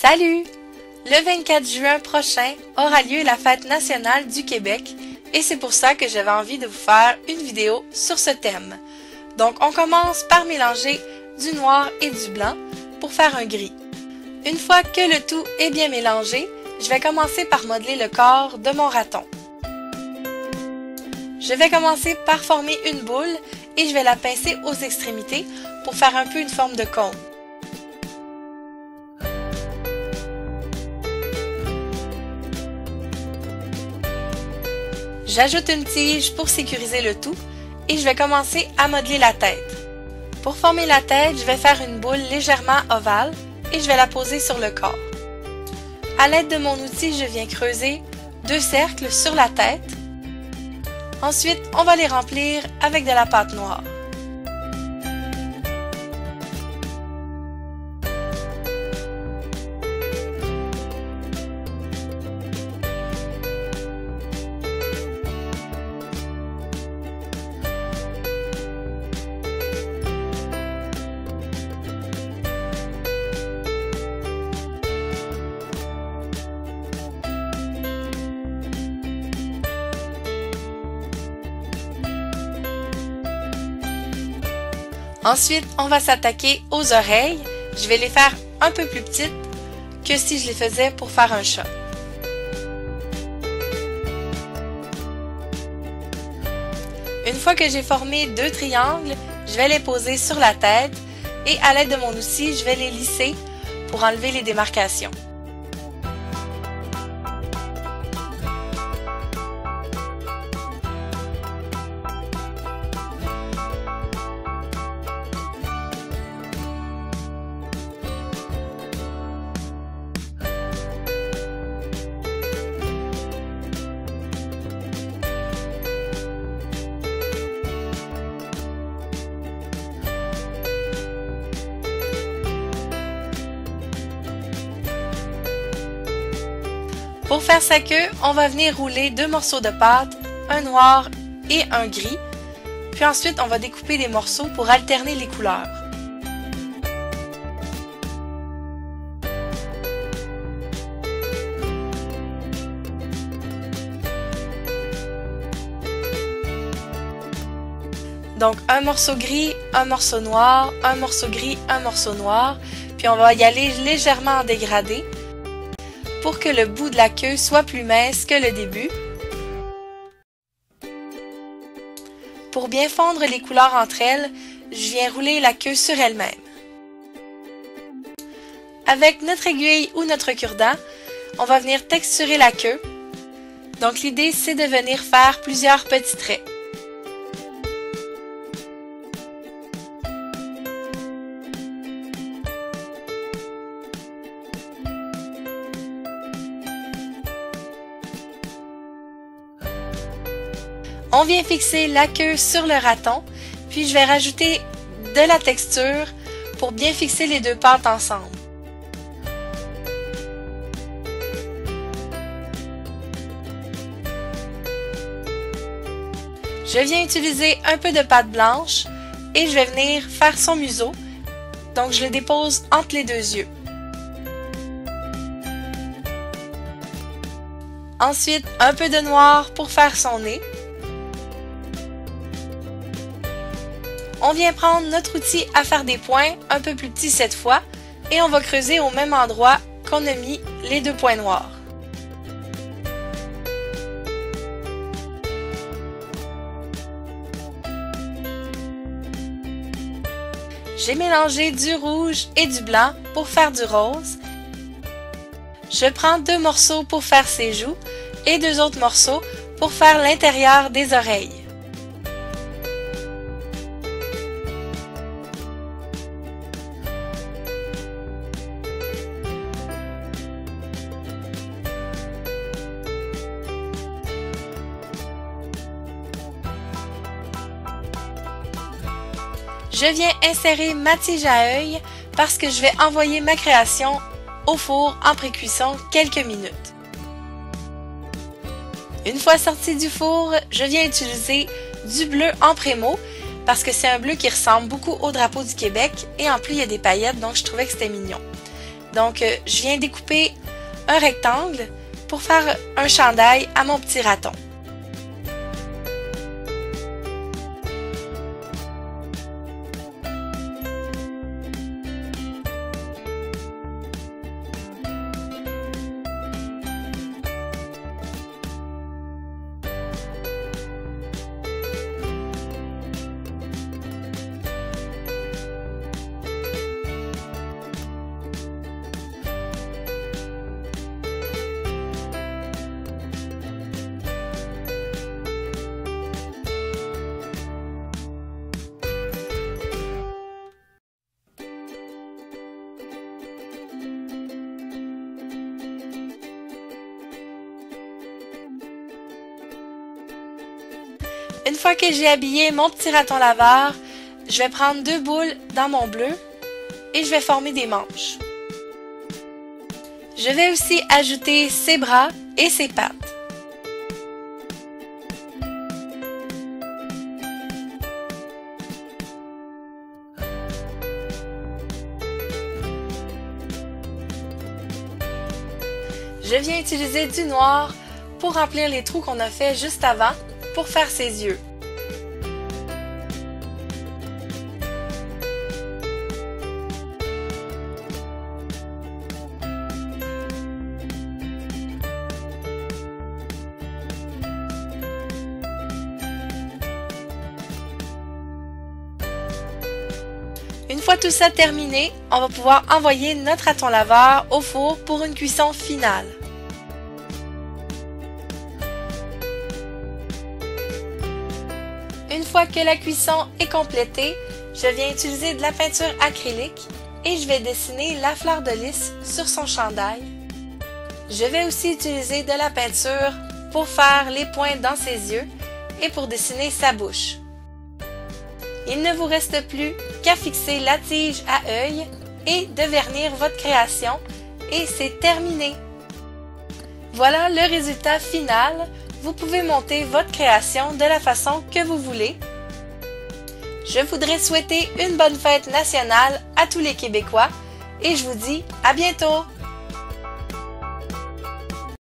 Salut! Le 24 juin prochain aura lieu la fête nationale du Québec et c'est pour ça que j'avais envie de vous faire une vidéo sur ce thème. Donc on commence par mélanger du noir et du blanc pour faire un gris. Une fois que le tout est bien mélangé, je vais commencer par modeler le corps de mon raton. Je vais commencer par former une boule et je vais la pincer aux extrémités pour faire un peu une forme de cône. J'ajoute une tige pour sécuriser le tout et je vais commencer à modeler la tête. Pour former la tête, je vais faire une boule légèrement ovale et je vais la poser sur le corps. À l'aide de mon outil, je viens creuser 2 cercles sur la tête. Ensuite, on va les remplir avec de la pâte noire. Ensuite, on va s'attaquer aux oreilles. Je vais les faire un peu plus petites que si je les faisais pour faire un chat. Une fois que j'ai formé 2 triangles, je vais les poser sur la tête et à l'aide de mon outil, je vais les lisser pour enlever les démarcations. Pour faire sa queue, on va venir rouler 2 morceaux de pâte, un noir et un gris. Puis ensuite, on va découper des morceaux pour alterner les couleurs. Donc un morceau gris, un morceau noir, un morceau gris, un morceau noir. Puis on va y aller légèrement en dégradé pour que le bout de la queue soit plus mince que le début. Pour bien fondre les couleurs entre elles, je viens rouler la queue sur elle-même. Avec notre aiguille ou notre cure-dent, on va venir texturer la queue. Donc l'idée, c'est de venir faire plusieurs petits traits. On vient fixer la queue sur le raton, puis je vais rajouter de la texture pour bien fixer les 2 pattes ensemble. Je viens utiliser un peu de pâte blanche et je vais venir faire son museau, donc je le dépose entre les 2 yeux. Ensuite, un peu de noir pour faire son nez. On vient prendre notre outil à faire des points, un peu plus petits cette fois, et on va creuser au même endroit qu'on a mis les 2 points noirs. J'ai mélangé du rouge et du blanc pour faire du rose. Je prends 2 morceaux pour faire ses joues et 2 autres morceaux pour faire l'intérieur des oreilles. Je viens insérer ma tige à œil parce que je vais envoyer ma création au four en pré-cuisson quelques minutes. Une fois sorti du four, je viens utiliser du bleu en Prémo parce que c'est un bleu qui ressemble beaucoup au drapeau du Québec et en plus il y a des paillettes, donc je trouvais que c'était mignon. Donc, je viens découper un rectangle pour faire un chandail à mon petit raton. Une fois que j'ai habillé mon petit raton laveur, je vais prendre 2 boules dans mon bleu et je vais former des manches. Je vais aussi ajouter ses bras et ses pattes. Je viens utiliser du noir pour remplir les trous qu'on a fait juste avant pour faire ses yeux. Une fois tout ça terminé, on va pouvoir envoyer notre raton laveur au four pour une cuisson finale. Une fois que la cuisson est complétée, je viens utiliser de la peinture acrylique et je vais dessiner la fleur de lys sur son chandail. Je vais aussi utiliser de la peinture pour faire les points dans ses yeux et pour dessiner sa bouche. Il ne vous reste plus qu'à fixer la tige à œil et de vernir votre création et c'est terminé. Voilà le résultat final. Vous pouvez monter votre création de la façon que vous voulez. Je voudrais souhaiter une bonne fête nationale à tous les Québécois et je vous dis à bientôt!